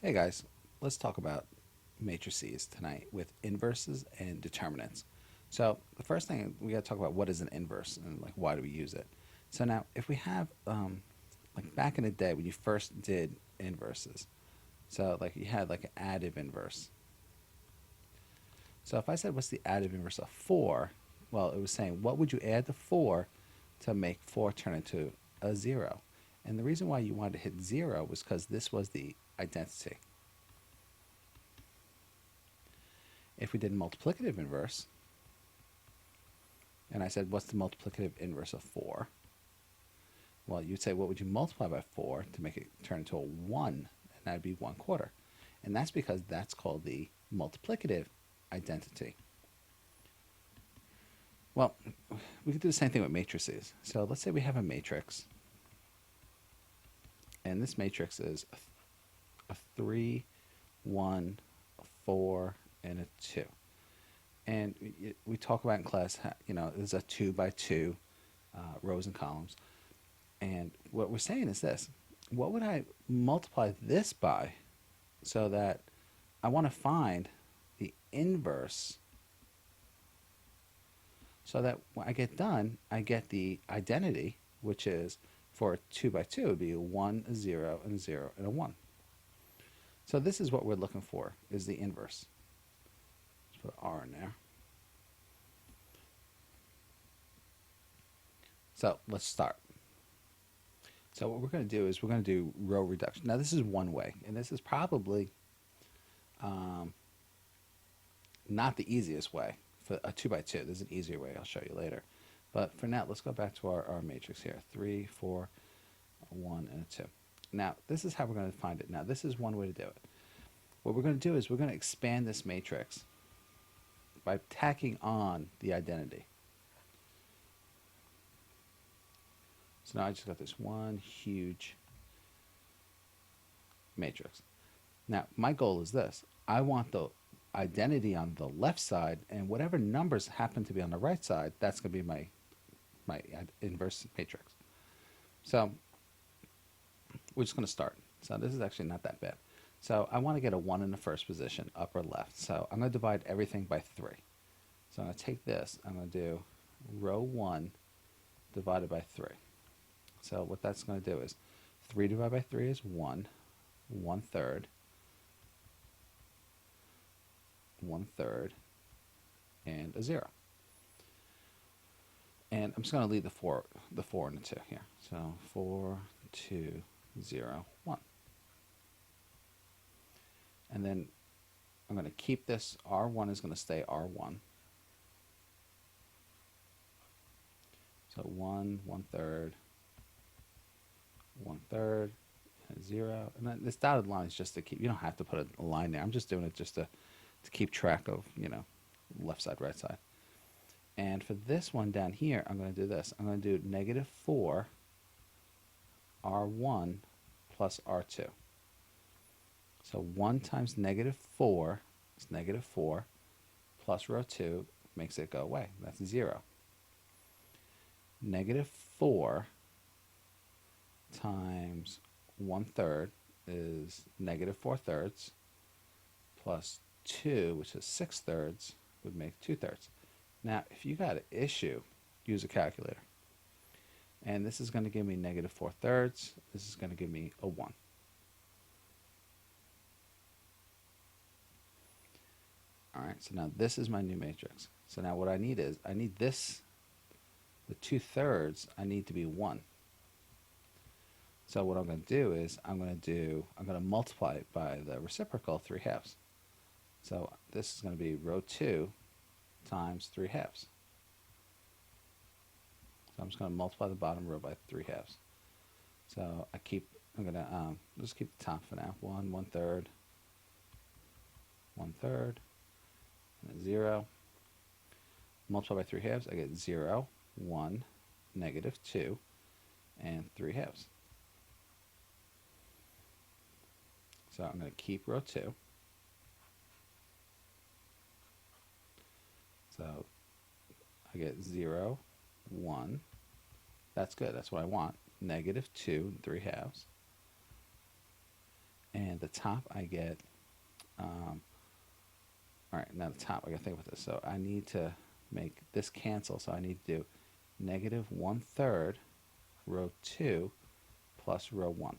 Hey guys, let's talk about matrices tonight with inverses and determinants. So the first thing we got to talk about what is an inverse and like why do we use it. So now if we have like back in the day when you first did inverses, so like you had like an additive inverse. So if I said what's the additive inverse of 4, well it was saying what would you add to 4 to make 4 turn into a 0. And the reason why you wanted to hit 0 was because this was the identity. If we did multiplicative inverse, and I said, what's the multiplicative inverse of 4? Well, you'd say, what would you multiply by 4 to make it turn into a 1? And that'd be 1/4. And that's because that's called the multiplicative identity. Well, we could do the same thing with matrices. So let's say we have a matrix, and this matrix is a 3, 1, a 4, and a 2. And we talk about in class, there's a 2 by 2 rows and columns. And what we're saying is this: what would I multiply this by so that I want to find the inverse so that when I get done, I get the identity, which is for a 2 by 2, it would be a 1, a 0, and a 0, and a 1. So this is what we're looking for, is the inverse. Let's put R in there. So let's start. So what we're going to do is we're going to do row reduction. Now this is one way, and this is probably not the easiest way for a 2 by 2. There's an easier way I'll show you later. But for now, let's go back to our matrix here. 3, 4, 1, and a 2. Now, this is how we're going to find it. Now, this is one way to do it. What we're going to do is we're going to expand this matrix by tacking on the identity. So now I just got this one huge matrix. Now, my goal is this. I want the identity on the left side, and whatever numbers happen to be on the right side, that's going to be my inverse matrix. So we're just going to start. So this is actually not that bad. So I want to get a 1 in the first position, upper left. So I'm going to divide everything by 3. So I'm going to take this, I'm going to do row 1 divided by 3. So what that's going to do is 3 divided by 3 is 1, 1/3, 1/3, and a 0. And I'm just going to leave the 4 and the 2 here. So 4, 2, 0, 1. And then I'm going to keep this. R1 is going to stay R1. So 1, 1/3, 1/3, and 0. And then this dotted line is just to keep, you don't have to put a line there. I'm just doing it just to keep track of, left side, right side. And for this one down here, I'm going to do this. I'm going to do -4 R1 plus R2. So 1 times -4 is -4 plus row 2 makes it go away. That's 0. -4 times 1/3 is -4/3 plus 2, which is 6/3, would make 2/3. Now, if you got an issue, use a calculator. And this is going to give me -4/3. This is going to give me a 1. All right, so now this is my new matrix. So now what I need is, I need this, the 2/3, I need to be 1. So what I'm going to do is, I'm going to multiply it by the reciprocal 3/2. So this is going to be row 2 times 3/2. So I'm just going to multiply the bottom row by 3/2. So I'm going to just keep the top for now. 1, 1/3, 1/3, and a 0. Multiply by 3/2, I get 0, 1, -2, and 3/2. So I'm going to keep row 2. So I get 0, 1. That's good. That's what I want. -2 and 3/2. And the top I get, all right, now the top, I gotta think about this. So I need to make this cancel. So I need to do negative 1/3 row 2 plus row 1.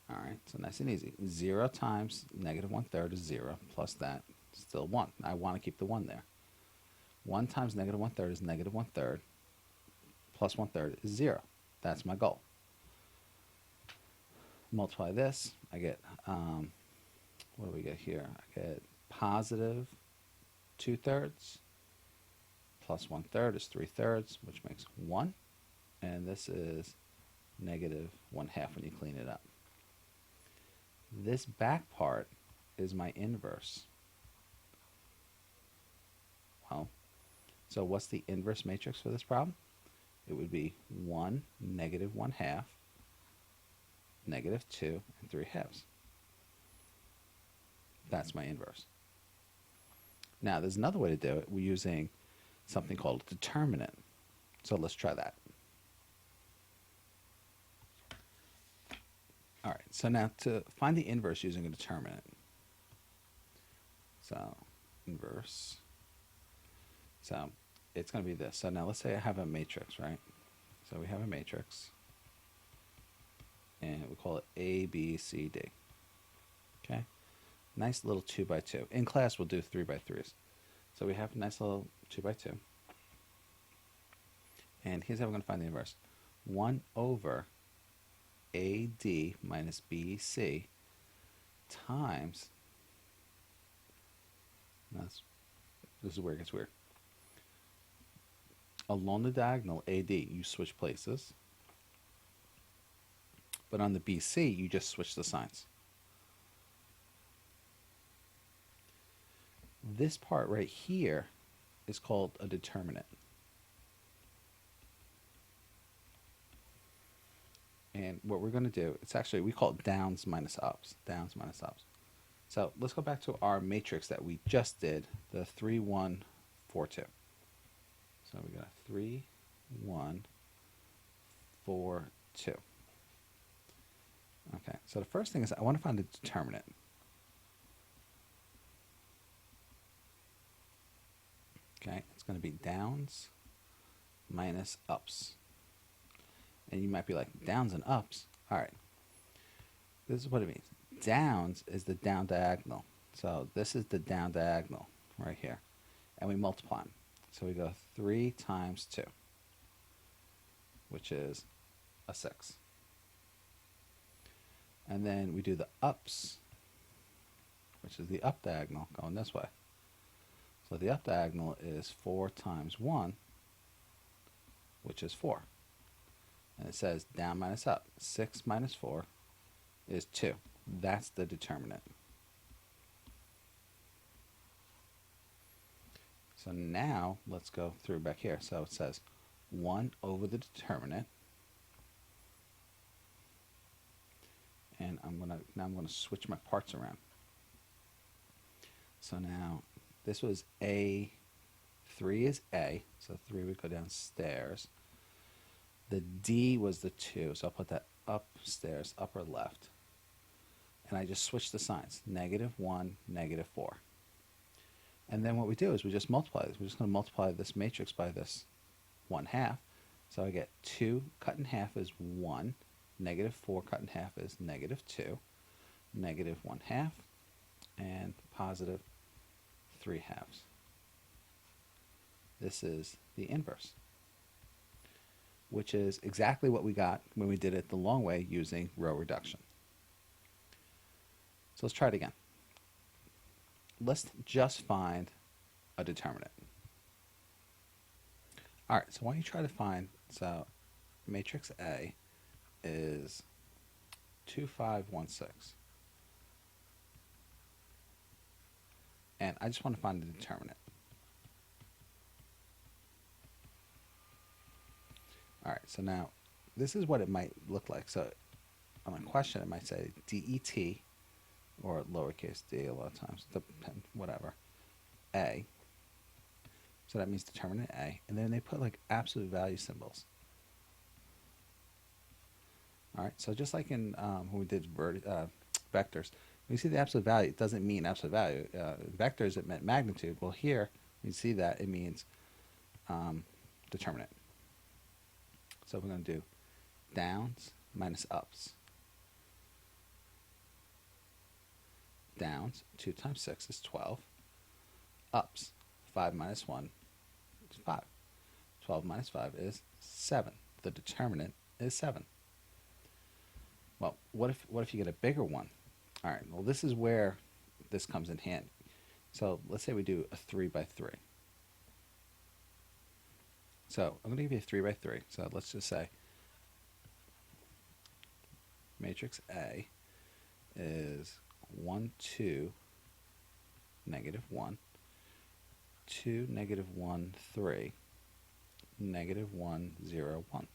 All right, so nice and easy. 0 times negative 1/3 is 0, plus that, still 1. I want to keep the 1 there. 1 times negative 1/3 is negative 1/3, plus 1/3 is 0. That's my goal. Multiply this, I get, what do we get here? I get positive 2/3, plus 1/3 is 3/3, which makes 1. And this is negative 1/2 when you clean it up. This back part is my inverse. Well, so what's the inverse matrix for this problem? It would be 1, negative 1/2, negative 2, and 3/2. That's my inverse. Now, there's another way to do it. We're using something called a determinant. So let's try that. All right, so now to find the inverse using a determinant. So inverse. So it's going to be this. So now let's say I have a matrix, right? So we have a matrix, and we call it A, B, C, D. Okay? Nice little 2 by 2. In class, we'll do 3 by 3s. So we have a nice little 2 by 2. And here's how we're going to find the inverse. 1 over AD minus BC times, this is where it gets weird. Along the diagonal AD, you switch places. But on the BC, you just switch the signs. This part right here is called a determinant. And what we're going to do, it's actually, we call it downs minus ups. Downs minus ups. So let's go back to our matrix that we just did, the 3, 1, 4, 2. So we got 3, 1, 4, 2. Okay, so the first thing is I want to find the determinant. Okay, it's going to be downs minus ups. And you might be like, downs and ups? All right. This is what it means. Downs is the down diagonal. So this is the down diagonal right here. And we multiply them. So we go 3 times 2, which is a 6. And then we do the ups, which is the up diagonal going this way. So the up diagonal is 4 times 1, which is 4. And it says down minus up. 6 minus 4 is 2. That's the determinant. So now let's go through back here. So it says 1 over the determinant. And I'm gonna switch my parts around. So now this was A, 3 is A, so 3 would go downstairs. The D was the 2, so I'll put that upstairs, upper left. And I just switch the signs, -1, -4. And then what we do is we just multiply this. We're just going to multiply this matrix by this 1/2. So I get 2 cut in half is 1, -4 cut in half is -2, -1/2, and positive 3/2. This is the inverse, which is exactly what we got when we did it the long way using row reduction. So let's try it again. Let's just find a determinant. All right, so why don't you try to find, so matrix A is 2, 5, 1, 6. And I just want to find the determinant. All right, so now this is what it might look like. So on a question, it might say DET, or lowercase d a lot of times, whatever, A. So that means determinant A. And then they put like absolute value symbols. All right, so just like in when we did vectors, when you see the absolute value, it doesn't mean absolute value. Vectors, it meant magnitude. Well, here, you see that it means determinant. So we're going to do downs minus ups. Downs, 2 times 6 is 12. Ups, 5 minus 1 is 5. 12 minus 5 is 7. The determinant is 7. Well, what if you get a bigger one? All right, well, this is where this comes in handy. So let's say we do a 3 by 3. So I'm going to give you a 3 by 3. So let's just say matrix A is 1, 2, negative 1, 2, negative 1, 3, negative 1, 0, 1.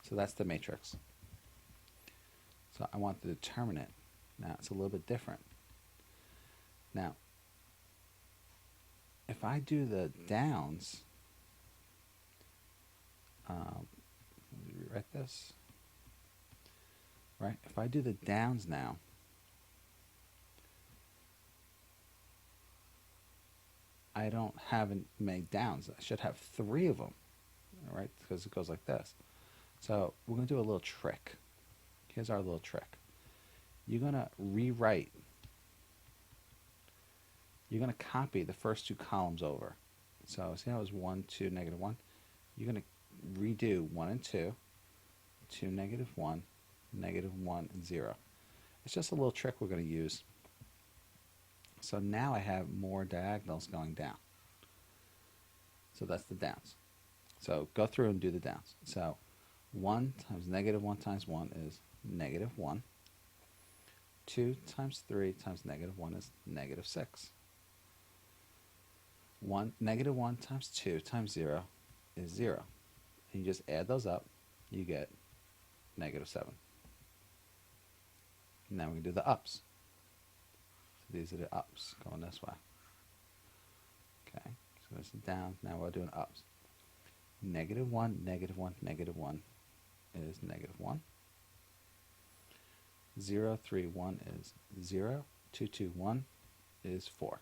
So that's the matrix. So I want the determinant. Now it's a little bit different. Now, if I do the downs, let me rewrite this. Right? If I do the downs now, I don't have many downs. I should have 3 of them, all right? Because it goes like this. So we're going to do a little trick. Here's our little trick. You're going to rewrite. You're going to copy the first 2 columns over. So see how it was 1, 2, negative 1? You're going to redo 1 and 2, 2, negative 1, negative 1, and 0. It's just a little trick we're going to use. So now I have more diagonals going down. So that's the downs. So go through and do the downs. So 1 times negative 1 times 1 is negative 1. 2 times 3 times negative 1 is negative 6. Negative 1 times 2 times 0 is 0. And you just add those up, you get negative 7. Now we can do the ups. So these are the ups going this way. Okay, so this is down. Now we're doing ups. Negative 1, negative 1, negative 1 is negative 1. 0, 3, 1 is 0. 2, 2, 1 is 4.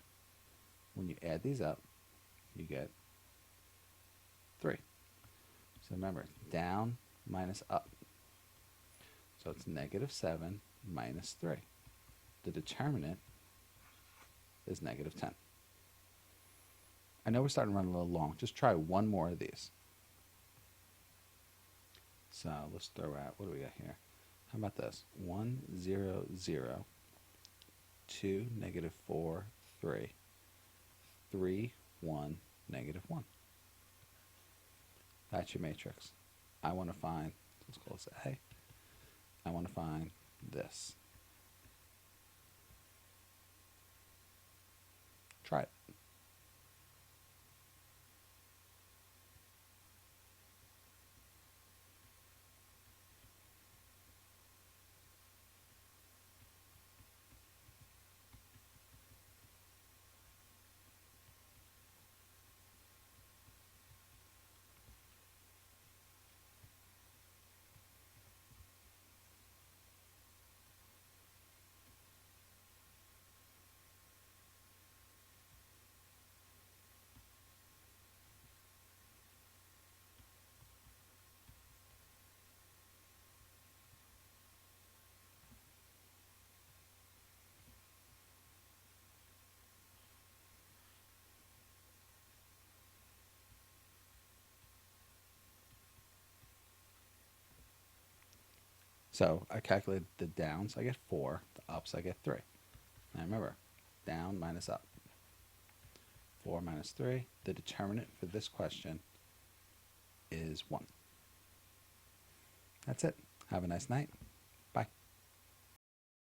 When you add these up, you get 3. So remember, down minus up. So it's negative 7 minus 3. The determinant is negative 10. I know we're starting to run a little long. Just try one more of these. So let's throw out, what do we got here? How about this? 1, 0, 0, 2, negative 4, 3, 3, 1, negative 1. That's your matrix. I want to find, let's call this A. I want to find this. Try it. So I calculated the downs, I get 4. The ups, I get 3. Now remember, down minus up. 4 minus 3. The determinant for this question is 1. That's it. Have a nice night.